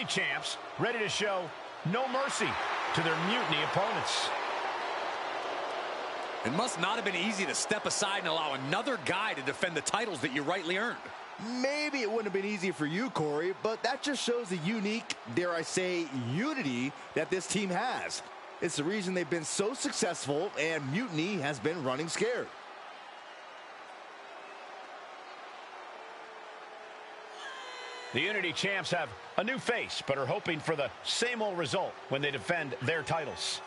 Unity champs ready to show no mercy to their mutiny opponents. It must not have been easy to step aside and allow another guy to defend the titles that you rightly earned. Maybe it wouldn't have been easy for you, Corey, but that just shows the unique, dare I say, unity that this team has. It's the reason they've been so successful, and Mutiny has been running scared. The Unity champs have a new face, but are hoping for the same old result when they defend their titles.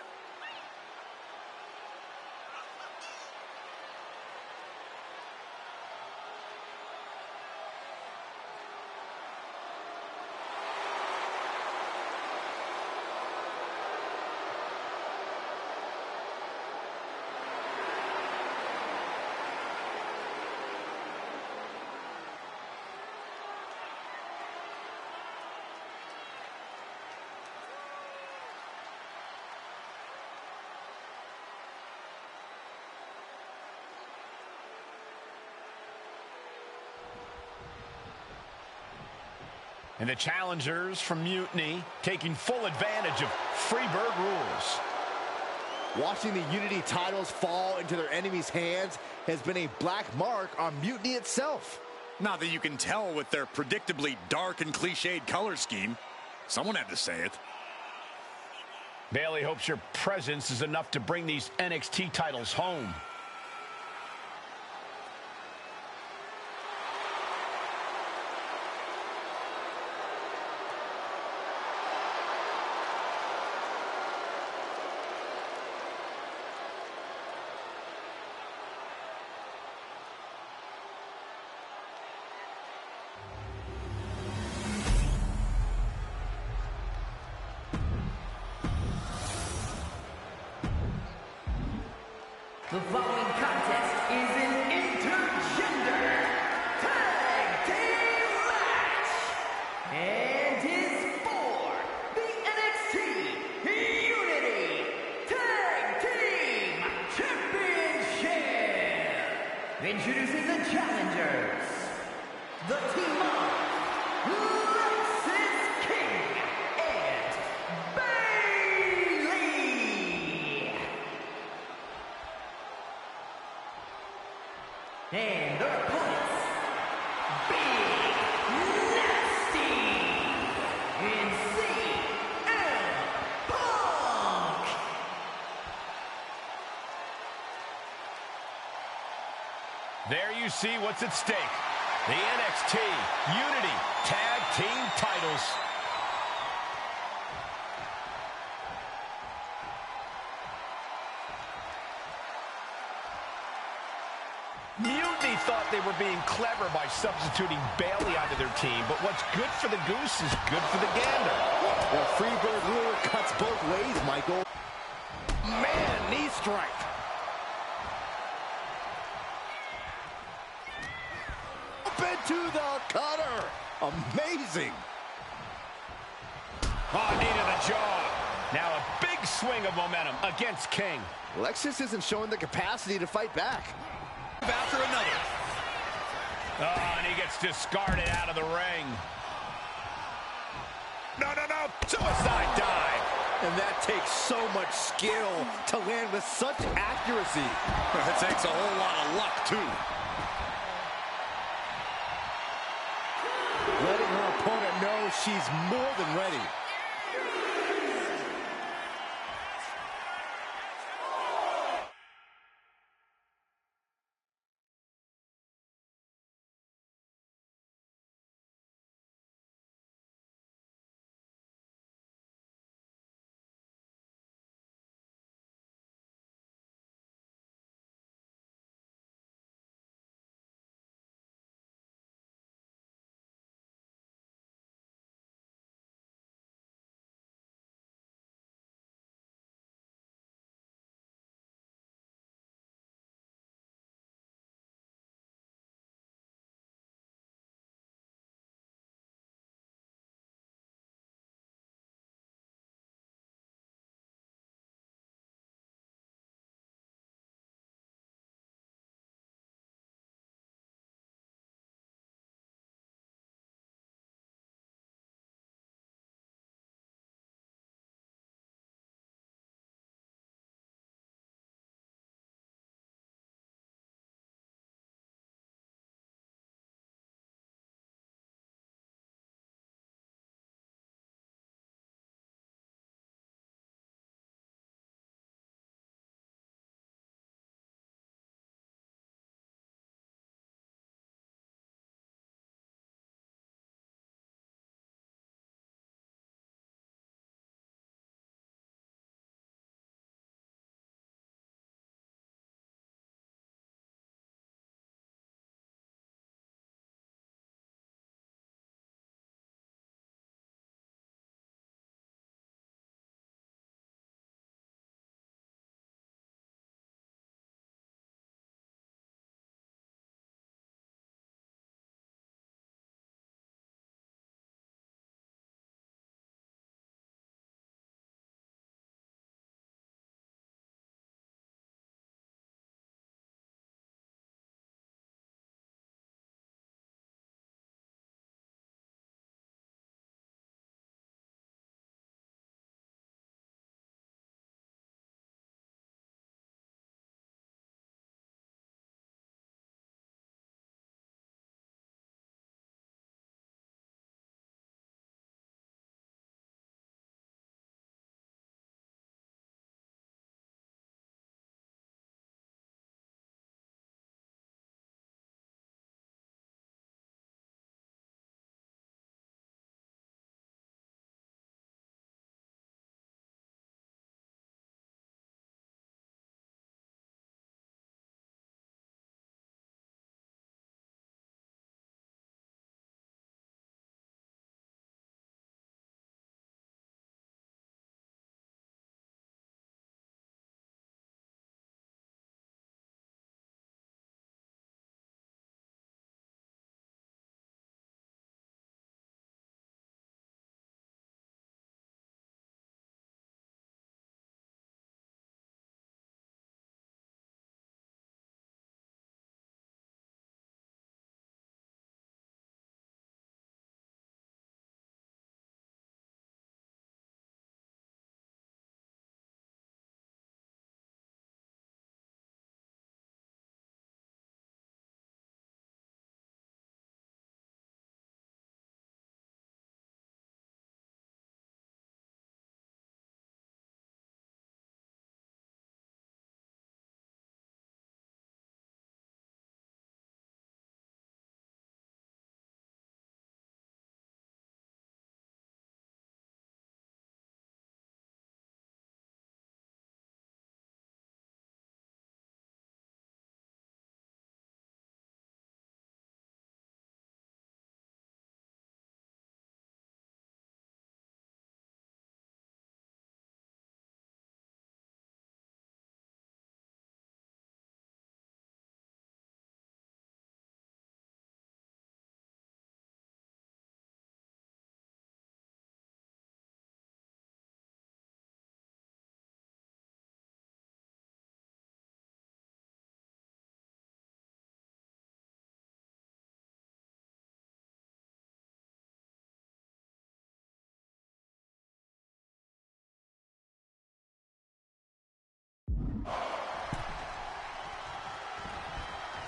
And the challengers from Mutiny taking full advantage of Freebird rules. Watching the Unity titles fall into their enemies' hands has been a black mark on Mutiny itself. Not that you can tell with their predictably dark and cliched color scheme. Someone had to say it. Bailey hopes your presence is enough to bring these NXT titles home. The following contest is an intergender tag team match and is for the NXT Unity Tag Team Championship. Introducing the challengers, the team of and their opponents, Big Nasty and CM Punk. There you see what's at stake. The NXT Unity Tag Team titles. Mutiny thought they were being clever by substituting Bailey onto their team, but what's good for the goose is good for the gander. The Freebird rule cuts both ways, Michael. Man, knee strike. Up into the cutter. Amazing. Oh, knee to the jaw. Now a big swing of momentum against King. Lexus isn't showing the capacity to fight back. After another. Oh, and he gets discarded out of the ring. No. Suicide dive. And that takes so much skill to land with such accuracy. It takes a whole lot of luck, too. Letting her opponent know she's more than ready.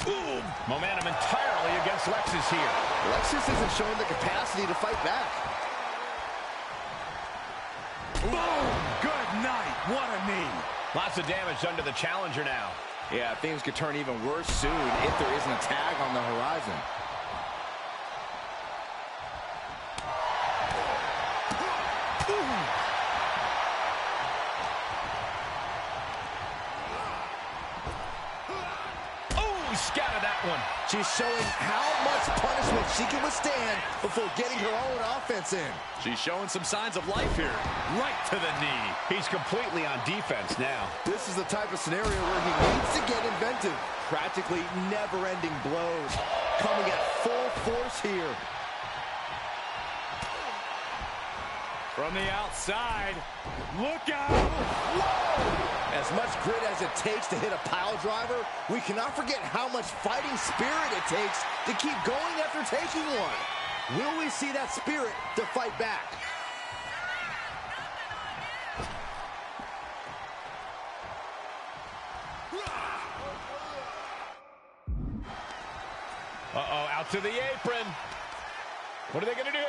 Boom! Momentum entirely against Lexis here. Lexis isn't showing the capacity to fight back. Boom! Good night. What a knee. Lots of damage done to the challenger now. Yeah, things could turn even worse soon if there isn't a tag on the horizon. Scattered that one. She's showing how much punishment she can withstand before getting her own offense in. She's showing some signs of life here. Right to the knee. He's completely on defense now. This is the type of scenario where he needs to get inventive. Practically never-ending blows coming at full force here. From the outside. Look out! Whoa! As much grit as it takes to hit a pile driver, we cannot forget how much fighting spirit it takes to keep going after taking one. Will we see that spirit to fight back? Uh-oh, out to the apron. What are they going to do?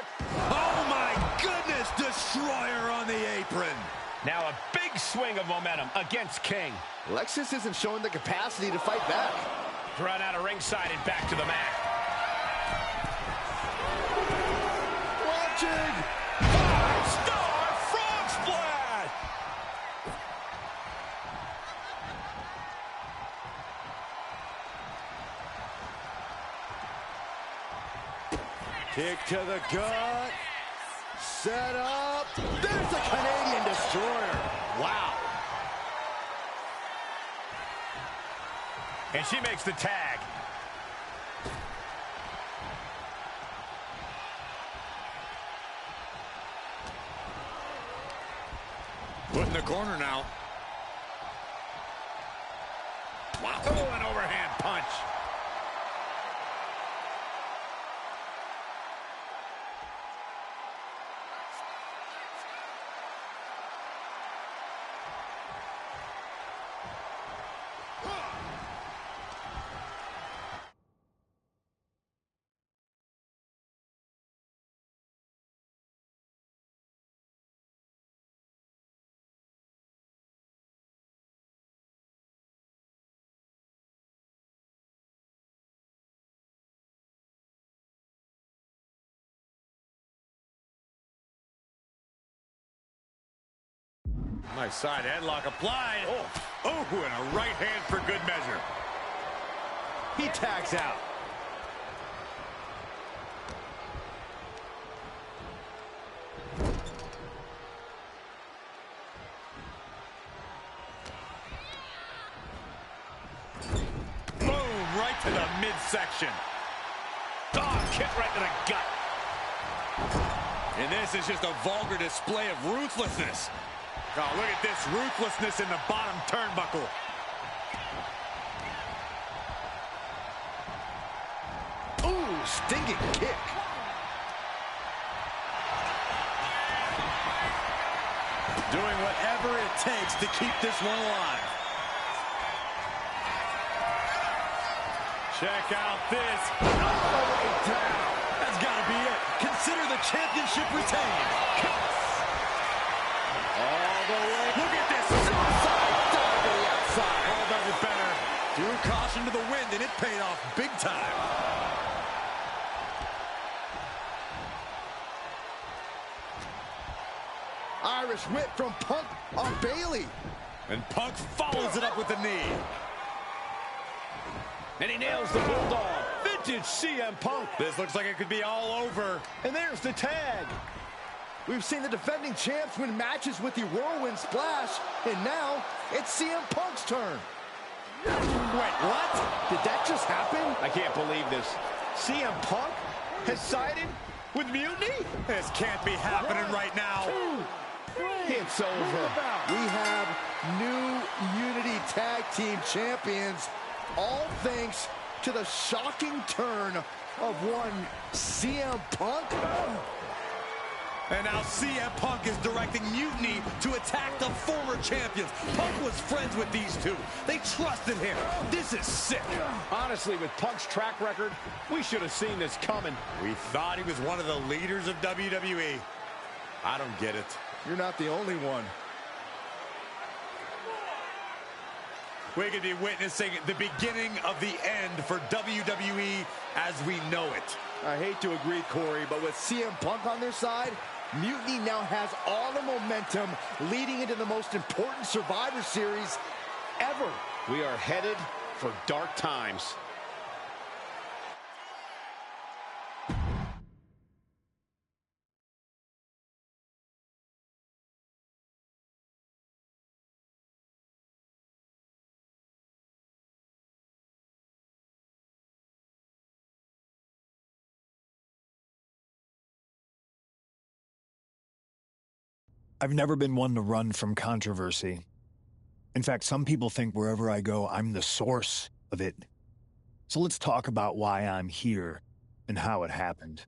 Oh, my goodness! Destroyer on the apron. Now a big swing of momentum against King. Lexis isn't showing the capacity to fight back. Run out of ringside and back to the mat. Watching! 5-star frog splash! Kick to the gut. Set up. There's a Canadian destroyer. Wow. And she makes the tag. Put in the corner now. Wow, an overhand punch. Nice side headlock applied. Oh, and a right hand for good measure. He tags out. Boom, right to the midsection. Oh, kick right to the gut. And this is just a vulgar display of ruthlessness. Oh, look at this ruthlessness in the bottom turnbuckle. Ooh, stinging kick. Doing whatever it takes to keep this one alive. Check out this. All the way down. That's got to be it. Consider the championship retained. All the way. Look at this. Suicide dive to the outside. All does it better. Threw caution to the wind, and it paid off big time. Irish whip from Punk on Bailey. And Punk follows it up with the knee. And he nails the Bulldog. Vintage CM Punk. This looks like it could be all over. And there's the tag. We've seen the defending champs win matches with the Whirlwind Splash, and now it's CM Punk's turn. Wait, what? Did that just happen? I can't believe this. CM Punk has sided with Mutiny? This can't be happening right now. It's over. We have new Unity Tag Team Champions, all thanks to the shocking turn of one CM Punk. And now CM Punk is directing directing Mutiny to attack the former champions. Punk was friends with these two. They trusted him. This is sick. Honestly, with Punk's track record, we should have seen this coming. We thought he was one of the leaders of WWE. I don't get it. You're not the only one. We could be witnessing the beginning of the end for WWE as we know it. I hate to agree, Corey, but with CM Punk on their side, Mutiny now has all the momentum leading into the most important Survivor Series ever. We are headed for dark times. I've never been one to run from controversy. In fact, some people think wherever I go, I'm the source of it. So let's talk about why I'm here and how it happened.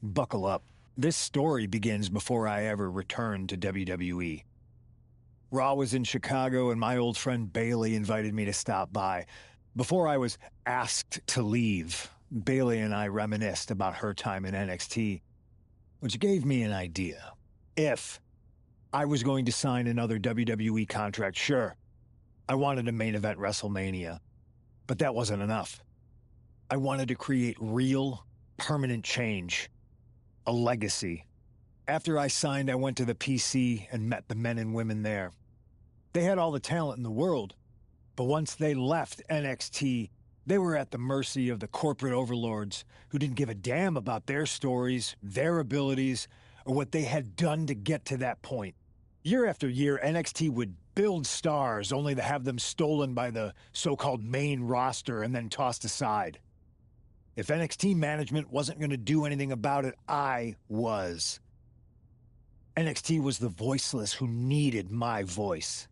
Buckle up. This story begins before I ever returned to WWE. Raw was in Chicago and my old friend Bayley invited me to stop by. Before I was asked to leave, Bayley and I reminisced about her time in NXT, which gave me an idea. If I was going to sign another WWE contract, sure, I wanted a main event WrestleMania, but that wasn't enough. I wanted to create real, permanent change, a legacy. After I signed, I went to the PC and met the men and women there. They had all the talent in the world, but once they left NXT, they were at the mercy of the corporate overlords who didn't give a damn about their stories, their abilities, or what they had done to get to that point. Year after year, NXT would build stars only to have them stolen by the so-called main roster and then tossed aside. If NXT management wasn't going to do anything about it, I was. NXT was the voiceless who needed my voice.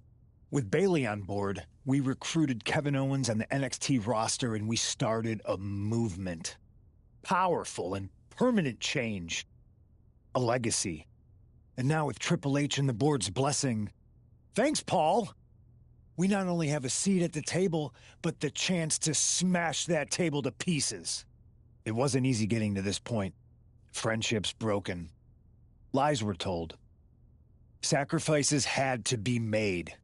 With Bayley on board, we recruited Kevin Owens and the NXT roster and we started a movement. Powerful and permanent change. A legacy. And now with Triple H and the board's blessing, thanks, Paul! We not only have a seat at the table, but the chance to smash that table to pieces. It wasn't easy getting to this point. Friendships broken. Lies were told. Sacrifices had to be made.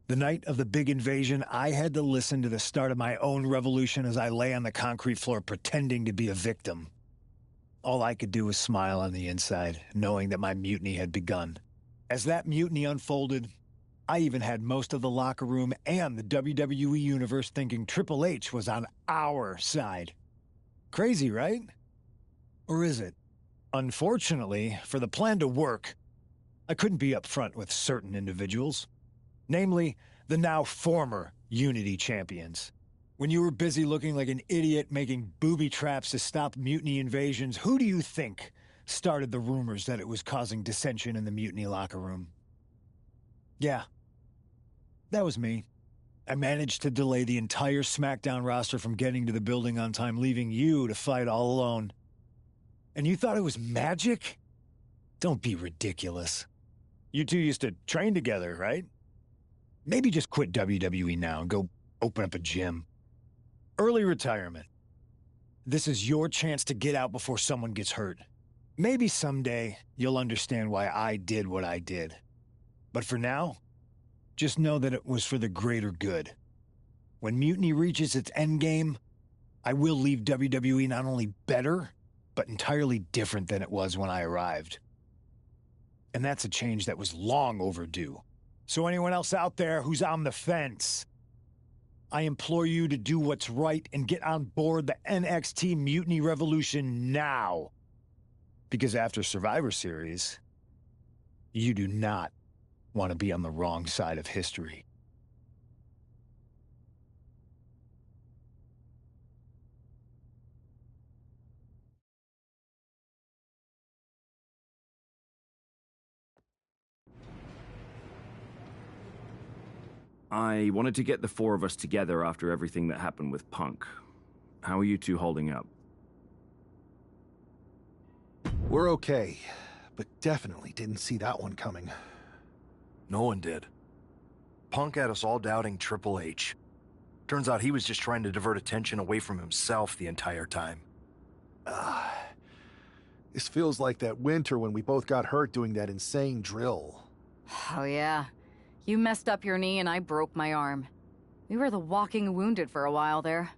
The night of the big invasion, I had to listen to the start of my own revolution as I lay on the concrete floor pretending to be a victim. All I could do was smile on the inside, knowing that my mutiny had begun. As that mutiny unfolded, I even had most of the locker room and the WWE Universe thinking Triple H was on our side. Crazy, right? Or is it? Unfortunately, for the plan to work, I couldn't be upfront with certain individuals. Namely, the now former Unity champions. When you were busy looking like an idiot making booby traps to stop mutiny invasions, who do you think started the rumors that it was causing dissension in the mutiny locker room? Yeah, that was me. I managed to delay the entire SmackDown roster from getting to the building on time, leaving you to fight all alone. And you thought it was magic? Don't be ridiculous. You two used to train together, right? Maybe just quit WWE now and go open up a gym. Early retirement. This is your chance to get out before someone gets hurt. Maybe someday you'll understand why I did what I did. But for now, just know that it was for the greater good. When Mutiny reaches its endgame, I will leave WWE not only better, but entirely different than it was when I arrived. And that's a change that was long overdue. So anyone else out there who's on the fence, I implore you to do what's right and get on board the NXT Mutiny Revolution now. Because after Survivor Series, you do not want to be on the wrong side of history. I wanted to get the four of us together after everything that happened with Punk. How are you two holding up? We're okay, but definitely didn't see that one coming. No one did. Punk had us all doubting Triple H. Turns out he was just trying to divert attention away from himself the entire time. This feels like that winter when we both got hurt doing that insane drill. Oh yeah. You messed up your knee and I broke my arm. We were the walking wounded for a while there.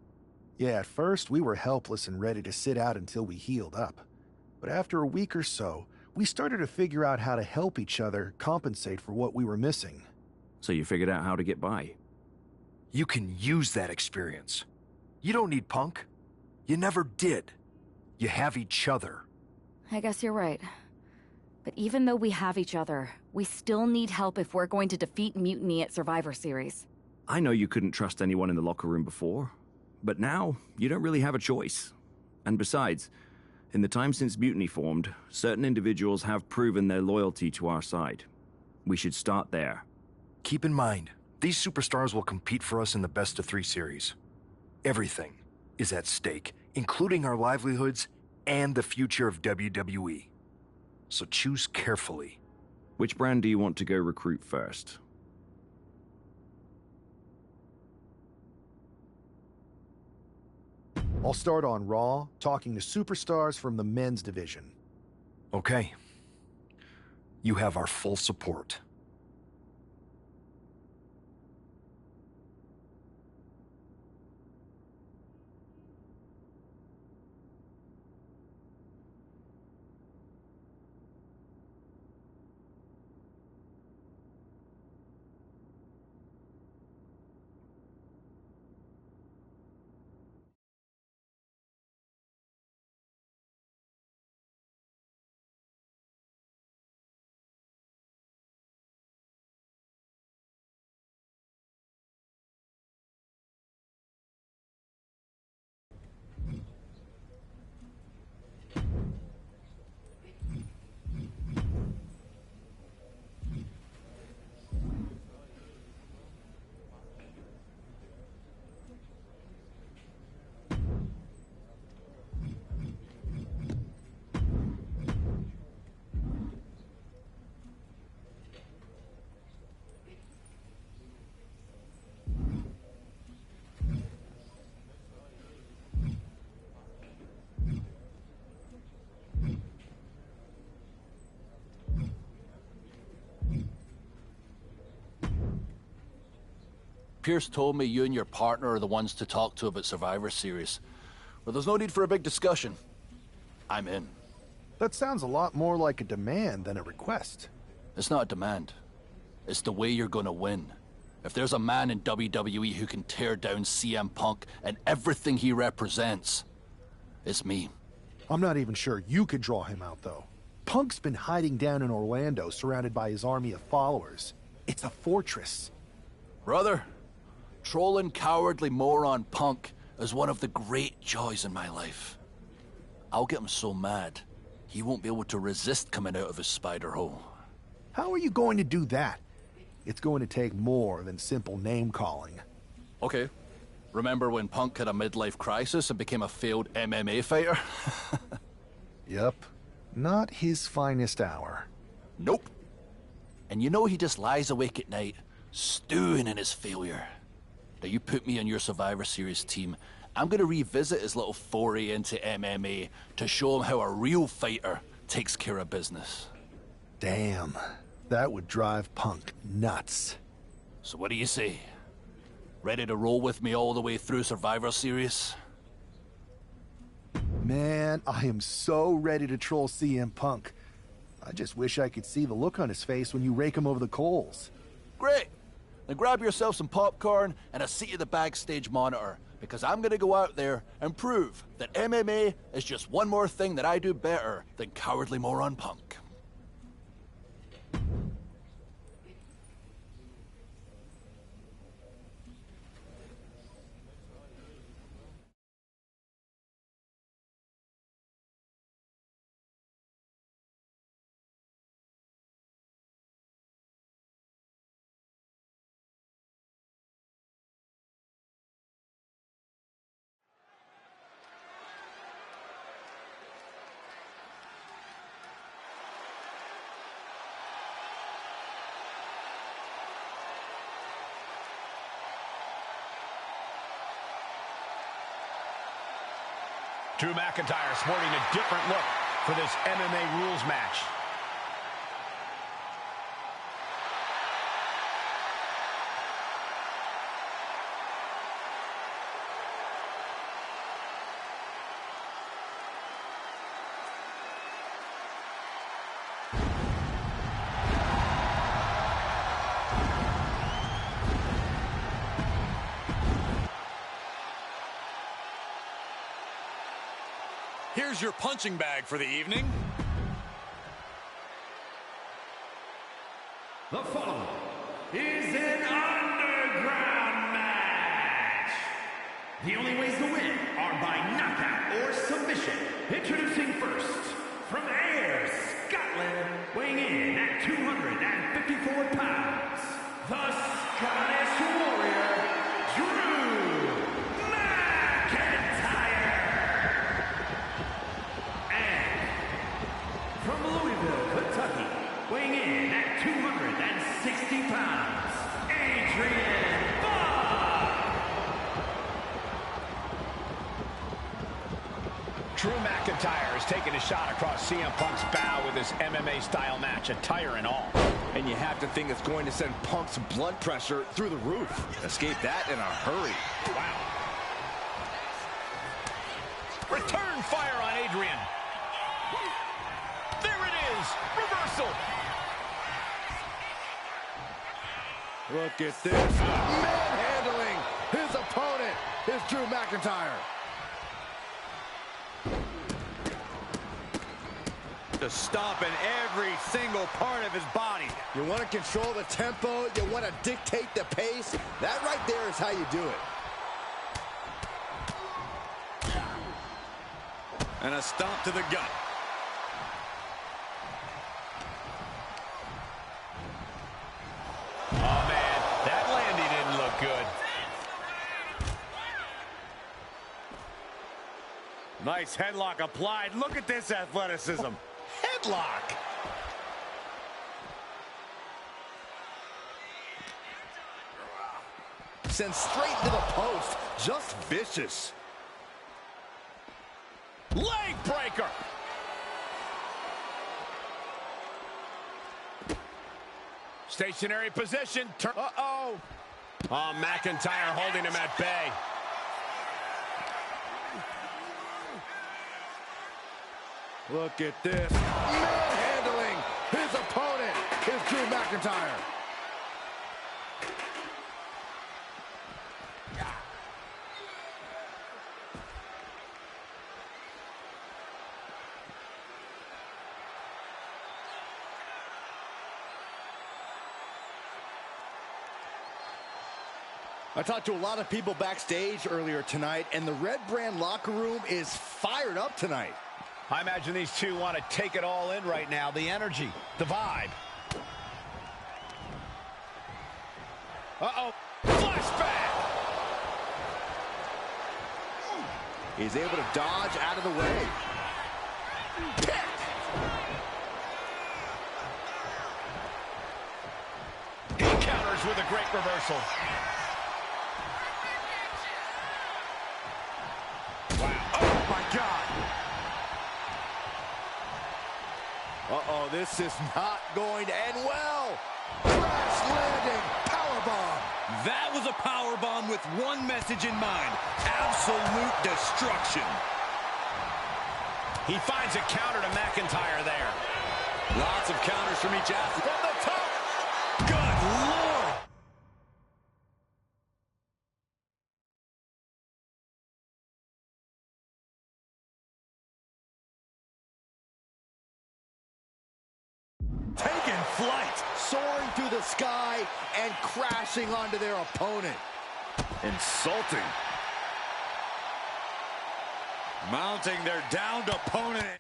Yeah, at first we were helpless and ready to sit out until we healed up. But after a week or so, we started to figure out how to help each other compensate for what we were missing. So you figured out how to get by. You can use that experience. You don't need Punk. You never did. You have each other. I guess you're right. But even though we have each other, we still need help if we're going to defeat Mutiny at Survivor Series. I know you couldn't trust anyone in the locker room before, but now you don't really have a choice. And besides, in the time since Mutiny formed, certain individuals have proven their loyalty to our side. We should start there. Keep in mind, these superstars will compete for us in the best-of-3 series. Everything is at stake, including our livelihoods and the future of WWE. So choose carefully. Which brand do you want to go recruit first? I'll start on Raw, talking to superstars from the men's division. Okay. You have our full support. Pierce told me you and your partner are the ones to talk to about Survivor Series. Well, there's no need for a big discussion. I'm in. That sounds a lot more like a demand than a request. It's not a demand. It's the way you're gonna win. If there's a man in WWE who can tear down CM Punk and everything he represents, it's me. I'm not even sure you could draw him out, though. Punk's been hiding down in Orlando, surrounded by his army of followers. It's a fortress. Brother, trolling cowardly moron Punk is one of the great joys in my life. I'll get him so mad, he won't be able to resist coming out of his spider hole. How are you going to do that? It's going to take more than simple name-calling. Okay. Remember when Punk had a midlife crisis and became a failed MMA fighter? Yep. Not his finest hour. Nope. And you know he just lies awake at night, stewing in his failure. Now you put me on your Survivor Series team, I'm gonna revisit his little foray into MMA to show him how a real fighter takes care of business. Damn. That would drive Punk nuts. So what do you say? Ready to roll with me all the way through Survivor Series? Man, I am so ready to troll CM Punk. I just wish I could see the look on his face when you rake him over the coals. Great! Then grab yourself some popcorn and a seat at the backstage monitor, because I'm gonna go out there and prove that MMA is just one more thing that I do better than cowardly moron Punk. Drew McIntyre sporting a different look for this MMA rules match. Here's your punching bag for the evening. The following is an underground match. The only ways to win are by knockout or submission. Introducing first, from Ayr, Scotland, weighing in at 254 pounds, the Scottish Warrior, Drew McIntyre. And from Louisville, Kentucky, weighing in at 260 pounds, Adrian Bond. Drew McIntyre is taking a shot across CM Punk's bow with his MMA-style match, attire and all. And you have to think it's going to send Punk's blood pressure through the roof. Escape that in a hurry. Wow. Return fire on Adrian. There it is. Reversal. Look at this. Manhandling his opponent is Drew McIntyre. Just stomping every single part of his body. You want to control the tempo. You want to dictate the pace. That right there is how you do it. And a stomp to the gut. Oh, man, that landing didn't look good. Nice headlock applied. Look at this athleticism. Headlock. Sent straight to the post. Just vicious. Leg breaker. Stationary position. Uh-oh. Oh, McIntyre holding him at bay. Look at this. Manhandling his opponent is Drew McIntyre. I talked to a lot of people backstage earlier tonight, and the Red Brand locker room is fired up tonight. I imagine these two want to take it all in right now. The energy, the vibe. Uh-oh. Flashback! He's able to dodge out of the way. Kick! He counters with a great reversal. Wow. Oh, my God. Uh-oh, this is not going to end well. Crash landing, powerbomb. That was a powerbomb with one message in mind. Absolute destruction. He finds a counter to McIntyre there. Lots of counters from each athlete. From the top. Good Lord. Taking flight, soaring through the sky and crashing onto their opponent. Insulting. Mounting their downed opponent.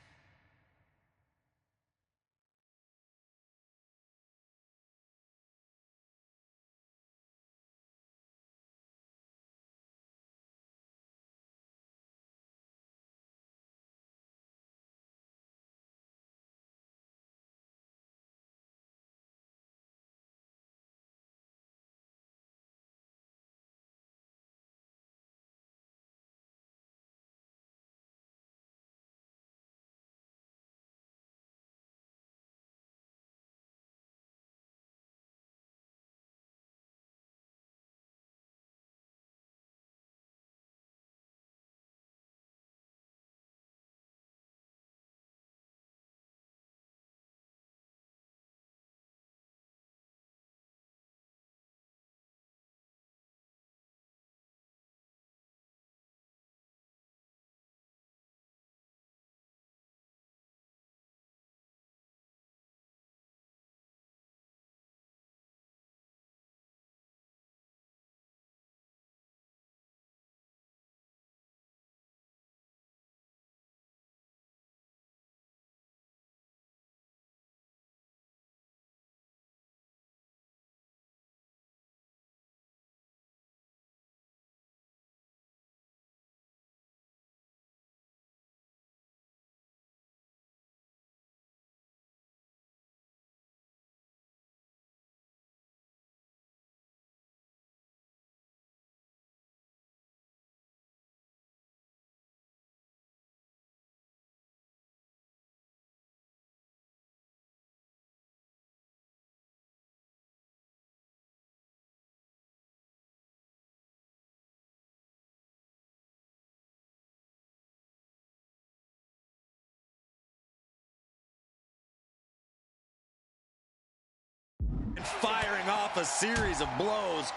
And firing off a series of blows.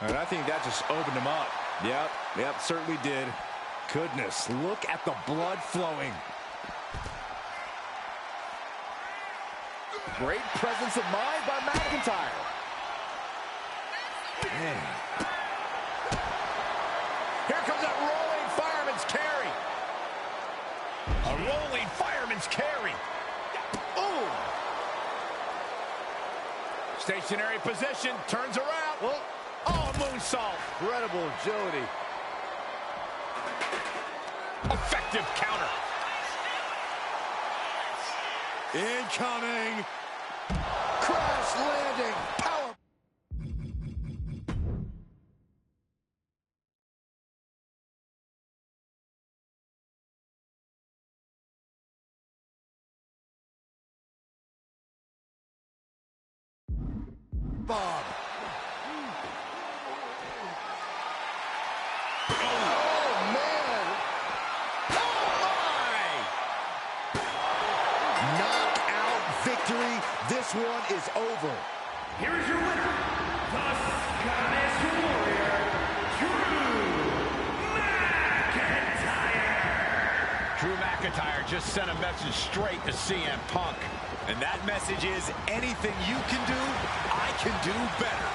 And I think that just opened him up. Yep, certainly did. Goodness, look at the blood flowing. Great presence of mind by McIntyre. Man. Here comes that rolling fireman's carry. A rolling fireman's carry. Ooh. Stationary position, turns around. Oh, moonsault. Incredible agility. Effective counter. Incoming. Crash landing. Power. Bob. Oh, man. Oh, my. Knockout victory. This one is over. Here is your winner, the Scottish Warrior, Drew McIntyre. Drew McIntyre just sent a message straight to CM Punk. And that message is, anything you can do, I can do better.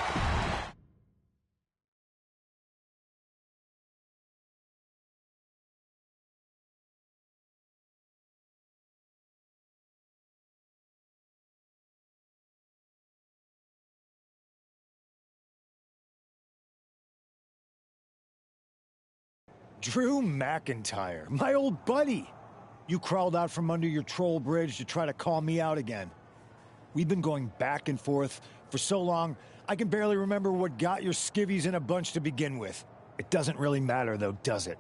Drew McIntyre, my old buddy. You crawled out from under your troll bridge to try to call me out again. We've been going back and forth for so long, I can barely remember what got your skivvies in a bunch to begin with. It doesn't really matter though, does it?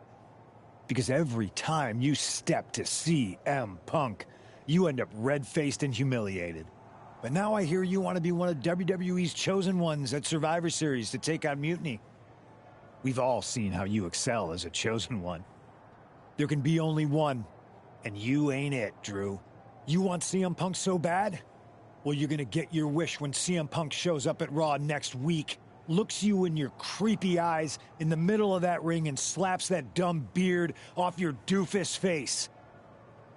Because every time you step to CM Punk, you end up red-faced and humiliated. But now I hear you want to be one of WWE's chosen ones at Survivor Series to take on Mutiny. We've all seen how you excel as a chosen one. There can be only one, and you ain't it, Drew. You want CM Punk so bad? Well, you're gonna get your wish when CM Punk shows up at Raw next week, looks you in your creepy eyes in the middle of that ring and slaps that dumb beard off your doofus face.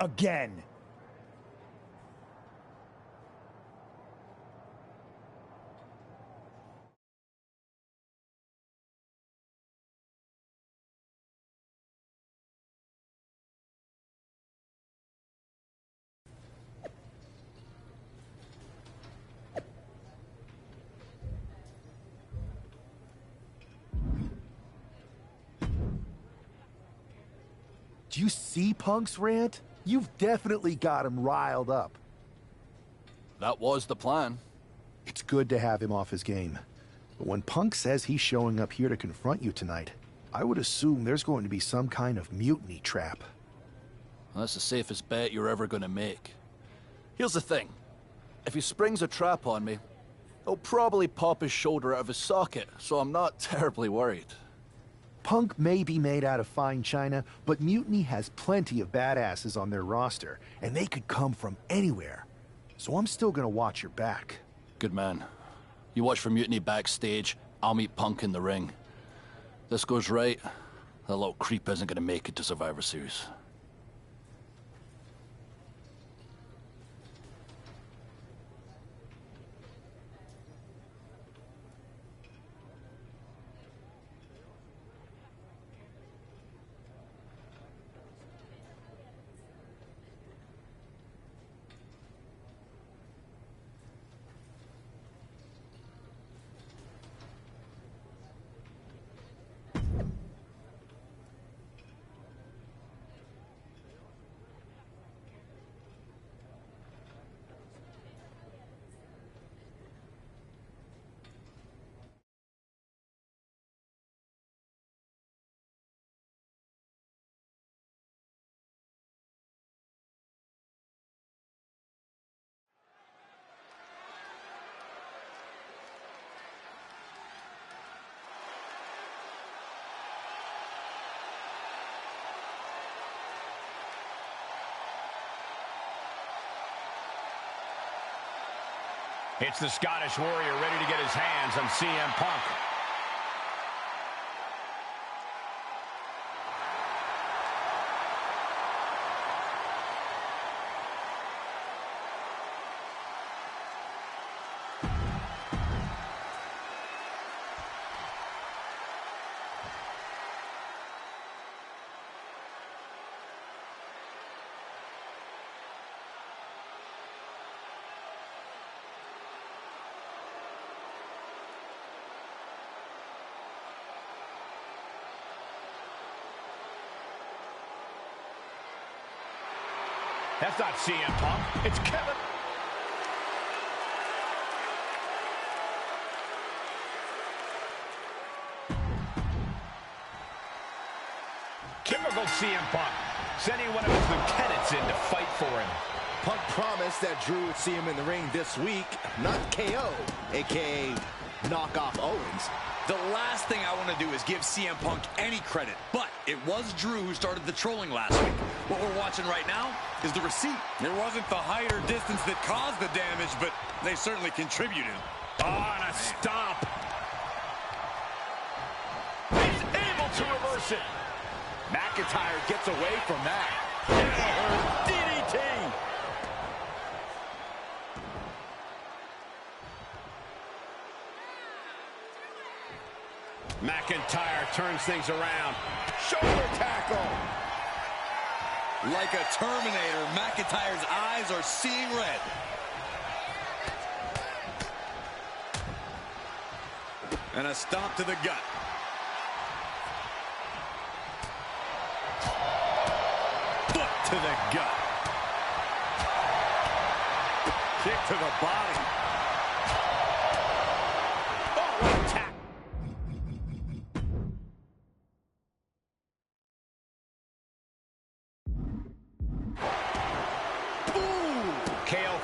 Again. Do you see Punk's rant? You've definitely got him riled up. That was the plan. It's good to have him off his game. But when Punk says he's showing up here to confront you tonight, I would assume there's going to be some kind of mutiny trap. That's the safest bet you're ever going to make. Here's the thing. If he springs a trap on me, he'll probably pop his shoulder out of his socket, so I'm not terribly worried. Punk may be made out of fine china, but Mutiny has plenty of badasses on their roster, and they could come from anywhere. So I'm still gonna watch your back. Good man. You watch for Mutiny backstage, I'll meet Punk in the ring. This goes right, that little creep isn't gonna make it to Survivor Series. It's the Scottish Warrior ready to get his hands on CM Punk. That's not CM Punk. It's Kevin. Typical CM Punk, sending one of his lieutenants in to fight for him. Punk promised that Drew would see him in the ring this week, not KO, a.k.a. knock off Owens. The last thing I want to do is give CM Punk any credit, but it was Drew who started the trolling last week. What we're watching right now is the receipt. It wasn't the height or distance that caused the damage, but they certainly contributed. Oh, and a stomp. He's able to reverse it. McIntyre gets away from that. DDT. McIntyre turns things around. Shoulder tackle. Like a Terminator, McIntyre's eyes are seeing red. And a stomp to the gut. Foot to the gut. Kick to the body. Oh, what a tap.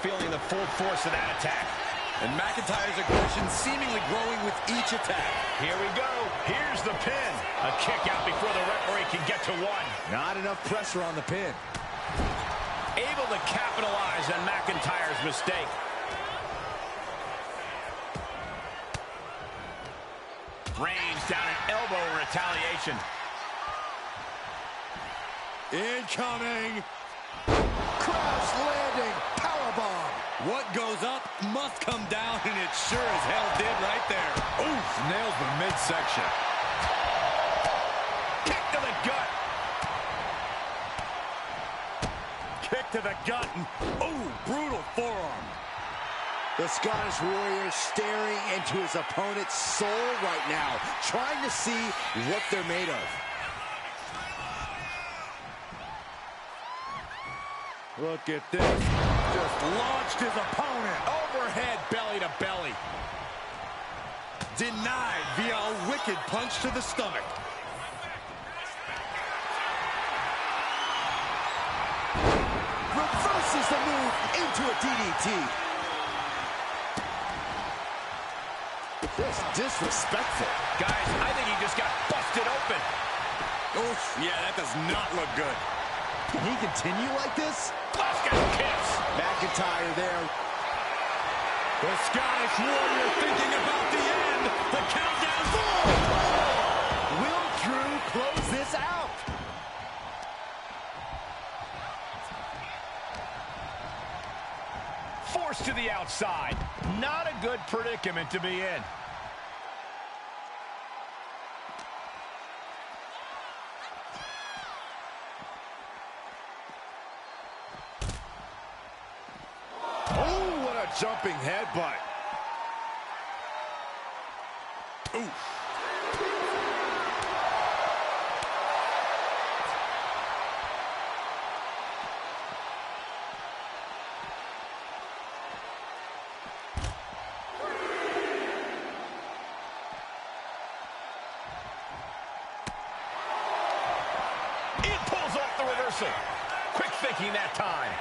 Feeling the full force of that attack. And McIntyre's aggression seemingly growing with each attack. Here we go. Here's the pin. A kick out before the referee can get to one. Not enough pressure on the pin. Able to capitalize on McIntyre's mistake. Reigns down an elbow in retaliation. Incoming. Crash landing. Powerbomb. What goes up must come down, and it sure as hell did right there. Oof, nails the midsection. Kick to the gut. Kick to the gut, and ooh, brutal forearm. The Scottish Warrior staring into his opponent's soul right now, trying to see what they're made of. Look at this. Just launched his opponent. Overhead belly to belly. Denied via a wicked punch to the stomach. Reverses the move into a DDT. Just disrespectful. Guys, I think he just got busted open. Oof, yeah, that does not look good. Can he continue like this? Oscar kicks. McIntyre there. The Scottish Warrior thinking about the end. The countdown. Will Drew close this out? Forced to the outside. Not a good predicament to be in. Oh, what a jumping headbutt. Ooh. It pulls off the reversal. Quick thinking that time.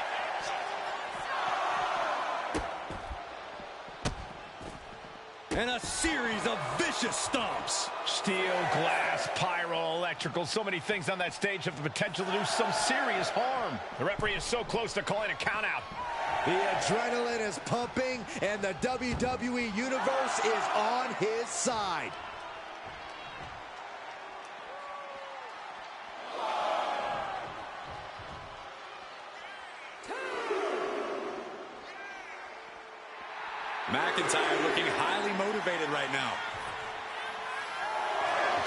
And a series of vicious stomps. Steel, glass, pyro, electrical. So many things on that stage have the potential to do some serious harm. The referee is so close to calling a countout. The adrenaline is pumping, and the WWE Universe is on his side. McIntyre looking highly motivated right now.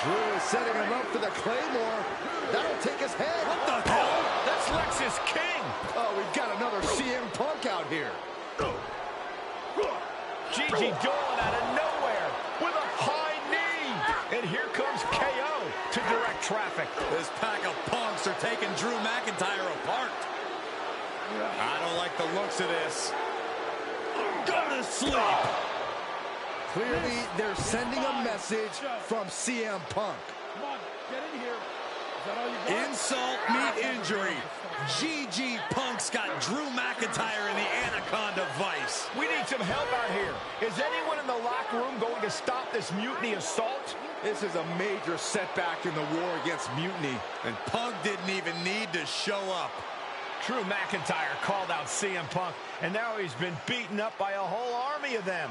Drew is setting him up for the Claymore. That'll take his head. What the hell? That's Lexus King. Oh, we've got another CM Punk out here. Gigi Dolan out of nowhere with a high knee. And here comes KO to direct traffic. This pack of punks are taking Drew McIntyre apart. I don't like the looks of this. Go to sleep. Clearly, they're sending a message from CM Punk. Come on, get in here. Is that all you got? Insult meet injury. GG Punk's got Drew McIntyre in the Anaconda Vice. We need some help out here. Is anyone in the locker room going to stop this mutiny assault? This is a major setback in the war against mutiny. And Punk didn't even need to show up. Drew McIntyre called out CM Punk, and now he's been beaten up by a whole army of them.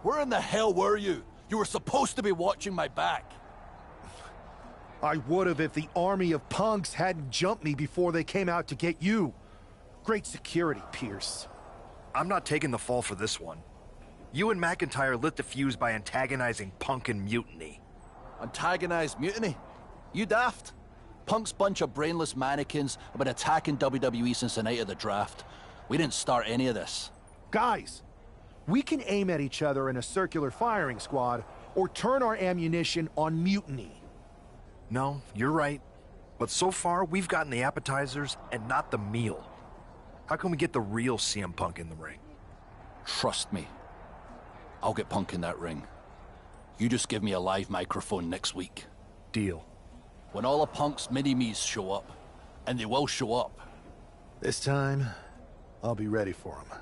Where in the hell were you? You were supposed to be watching my back. I would have if the army of punks hadn't jumped me before they came out to get you. Great security, Pierce. I'm not taking the fall for this one. You and McIntyre lit the fuse by antagonizing Punk and Mutiny. Antagonized Mutiny? You daft? Punk's bunch of brainless mannequins have been attacking WWE since the night of the draft. We didn't start any of this. Guys, we can aim at each other in a circular firing squad or turn our ammunition on Mutiny. No, you're right. But so far, we've gotten the appetizers and not the meal. How can we get the real CM Punk in the ring? Trust me. I'll get Punk in that ring. You just give me a live microphone next week. Deal. When all of Punk's mini-me's show up, and they will show up. This time, I'll be ready for them.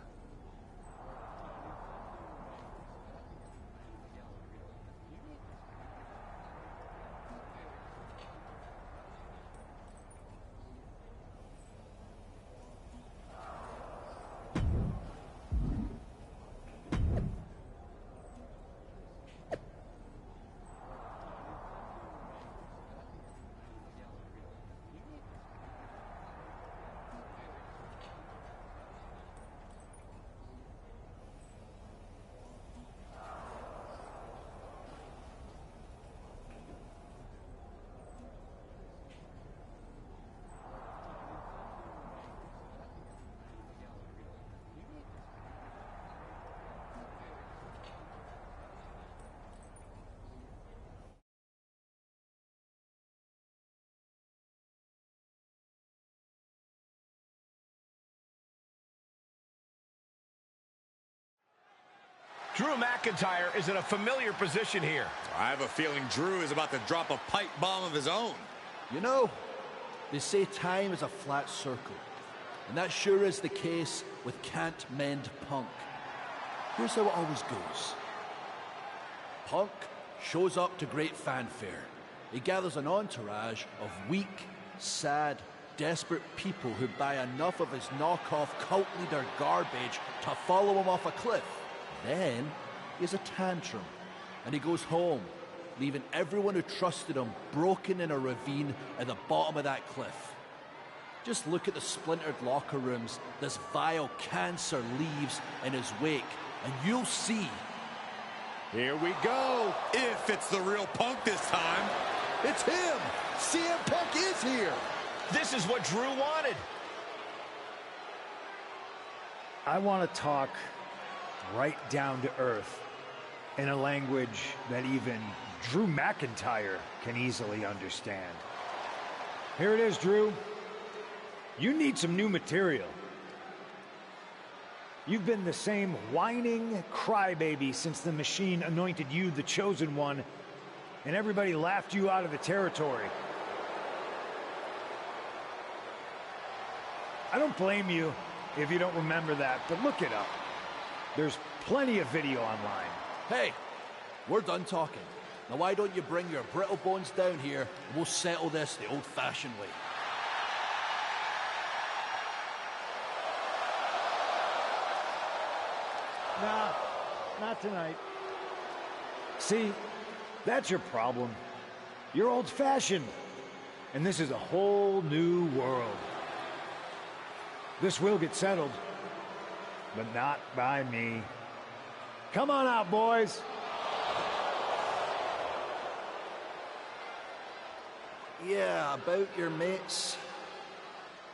Drew McIntyre is in a familiar position here. I have a feeling Drew is about to drop a pipe bomb of his own. You know, they say time is a flat circle. And that sure is the case with Can't Mend Punk. Here's how it always goes. Punk shows up to great fanfare. He gathers an entourage of weak, sad, desperate people who buy enough of his knockoff cult leader garbage to follow him off a cliff. Then he has a tantrum, and he goes home, leaving everyone who trusted him broken in a ravine at the bottom of that cliff. Just look at the splintered locker rooms this vile cancer leaves in his wake, and you'll see. Here we go. If it's the real Punk this time. It's him. CM Punk is here. This is what Drew wanted. I want to talk right down to earth in a language that even Drew McIntyre can easily understand. Here it is, Drew. You need some new material. You've been the same whining crybaby since the Machine anointed you the chosen one, and everybody laughed you out of the territory. I don't blame you if you don't remember that, but look it up. There's plenty of video online. Hey, we're done talking. Now why don't you bring your brittle bones down here and we'll settle this the old-fashioned way. Nah, not tonight. See, that's your problem. You're old-fashioned, and this is a whole new world. This will get settled, but not by me. Come on out, boys. Yeah, about your mates.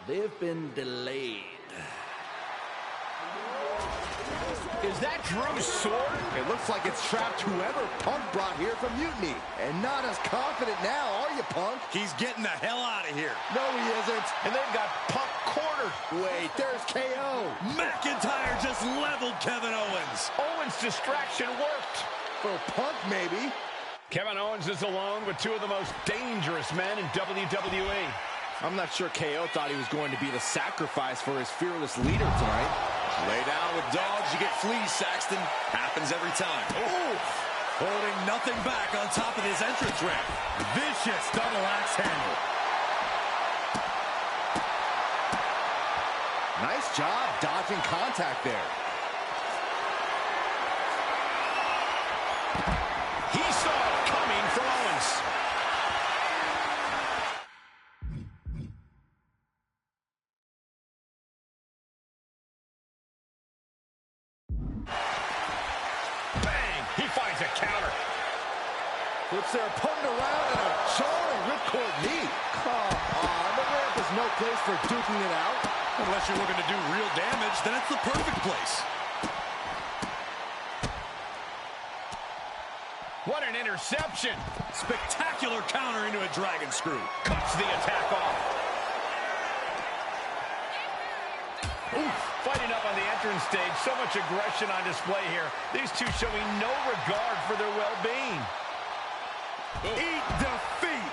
They've been delayed. Is that Drew's sword? It looks like it's trapped whoever Punk brought here from Mutiny. And not as confident now, are you, Punk? He's getting the hell out of here. No, he isn't. And they've got Punk cornered. Wait, there's KO. McIntyre just leveled Kevin Owens. Owens' distraction worked. For Punk, maybe. Kevin Owens is alone with two of the most dangerous men in WWE. I'm not sure KO thought he was going to be the sacrifice for his fearless leader tonight. Lay down with dogs, you get fleas, Saxton. Happens every time. Ooh. Holding nothing back on top of his entrance ramp. Vicious double axe handle. Nice job dodging contact there. He saw it coming from Owens. Bang! He finds a counter. Flips their opponent around and a jarring ripcord knee. Come on, the ramp is no place for duking it out. Unless you're looking to do real damage, then it's the perfect place. What an interception. Spectacular counter into a dragon screw. Cuts the attack off. Oof. Fighting up on the entrance stage. So much aggression on display here. These two showing no regard for their well-being. Eat defeat.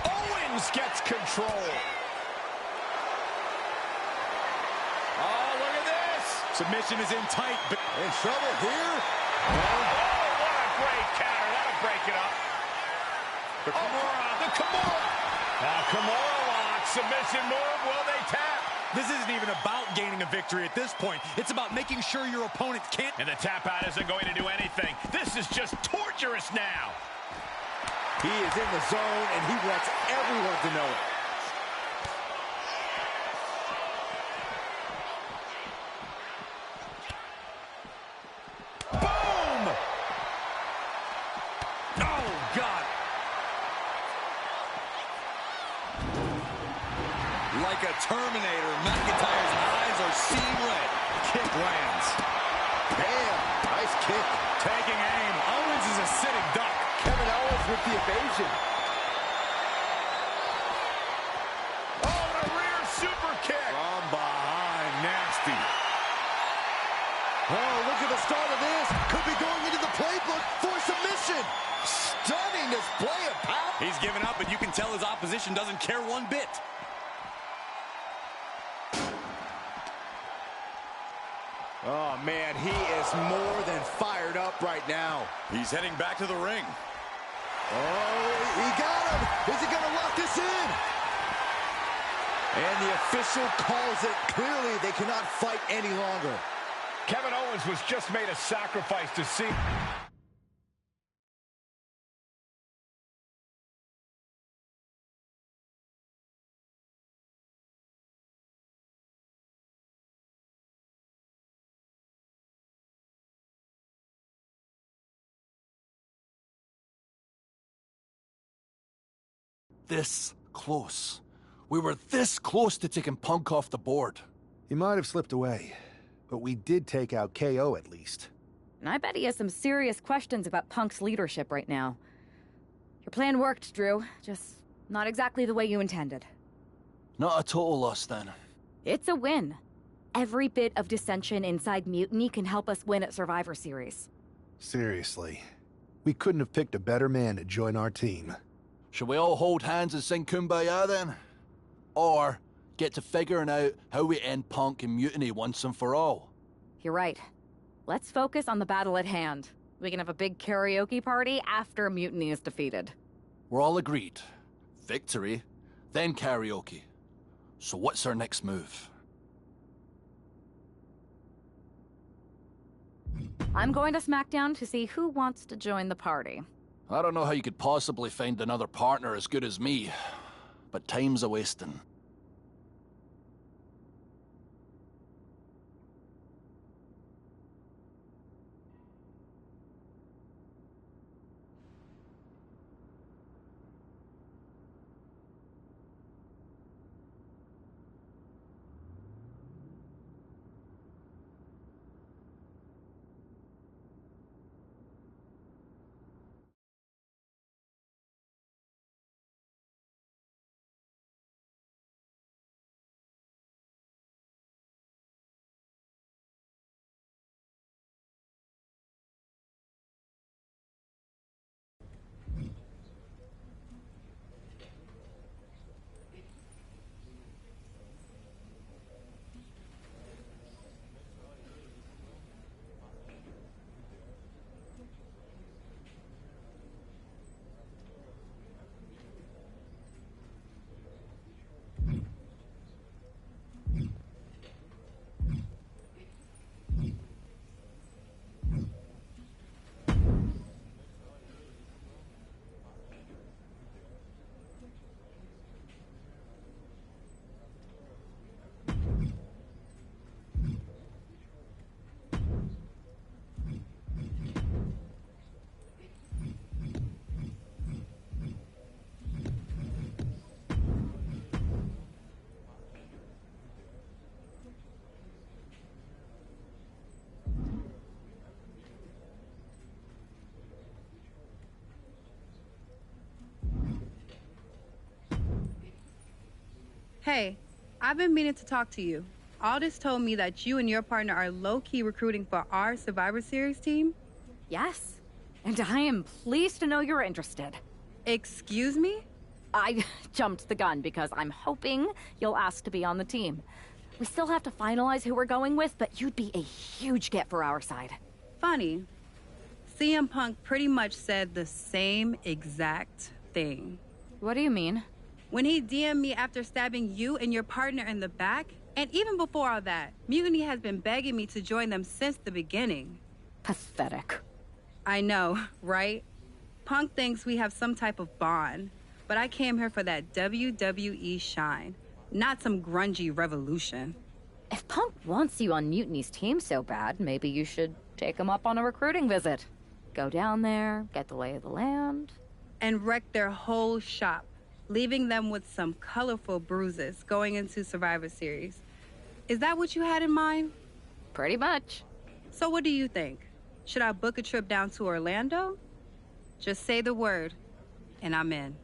Owens gets control. Oh, look at this. Submission is in tight. In trouble here. Oh, what a great counter. That'll break it up. The Kimura. Kimura lock. Submission move. Will they tap? This isn't even about gaining a victory at this point. It's about making sure your opponent can't. And the tap out isn't going to do anything. This is just torturous now. He is in the zone, and he wants everyone to know it. Boom! Oh, God. Like a Terminator, McIntyre's eyes are seeing red. Kick lands. Bam! Nice kick. Taking aim. Owens is a sitting duck. Kevin Owens with the evasion. Oh, and a rear super kick. From behind. Nasty. Oh, look at the start of this. Could be going into the playbook for submission. Stunning display of power. He's given up, but you can tell his opposition doesn't care one bit. Oh, man, he is more than fired up right now. He's heading back to the ring. Oh, he got him. Is he going to lock this in? And the official calls it. Clearly, they cannot fight any longer. Kevin Owens was just made a sacrifice to see. This close. We were this close to taking Punk off the board. He might have slipped away, but we did take out KO at least. And I bet he has some serious questions about Punk's leadership right now. Your plan worked, Drew. Just not exactly the way you intended. Not a total loss, then. It's a win. Every bit of dissension inside Mutiny can help us win at Survivor Series. Seriously. We couldn't have picked a better man to join our team. Shall we all hold hands and sing Kumbaya, then? Or get to figuring out how we end Punk and Mutiny once and for all? You're right. Let's focus on the battle at hand. We can have a big karaoke party after Mutiny is defeated. We're all agreed. Victory, then karaoke. So what's our next move? I'm going to SmackDown to see who wants to join the party. I don't know how you could possibly find another partner as good as me, but time's a-wasting. Hey, I've been meaning to talk to you. Aldous told me that you and your partner are low-key recruiting for our Survivor Series team. Yes, and I am pleased to know you're interested. Excuse me? I jumped the gun because I'm hoping you'll ask to be on the team. We still have to finalize who we're going with, but you'd be a huge get for our side. Funny. CM Punk pretty much said the same exact thing. What do you mean? When he DM'd me after stabbing you and your partner in the back, and even before all that, Mutiny has been begging me to join them since the beginning. Pathetic. I know, right? Punk thinks we have some type of bond, but I came here for that WWE shine, not some grungy revolution. If Punk wants you on Mutiny's team so bad, maybe you should take him up on a recruiting visit. Go down there, get the lay of the land. And wreck their whole shop, leaving them with some colorful bruises going into Survivor Series. Is that what you had in mind? Pretty much. So what do you think? Should I book a trip down to Orlando? Just say the word, and I'm in.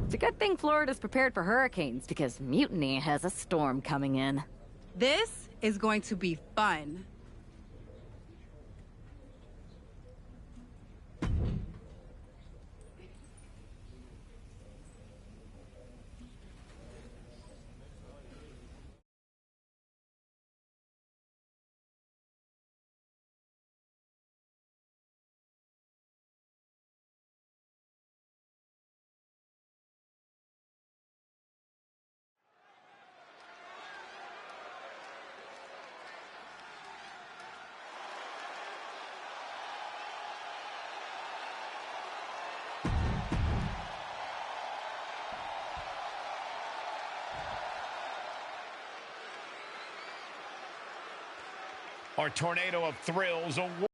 It's a good thing Florida's prepared for hurricanes, because Mutiny has a storm coming in. This is going to be fun. Our tornado of thrills.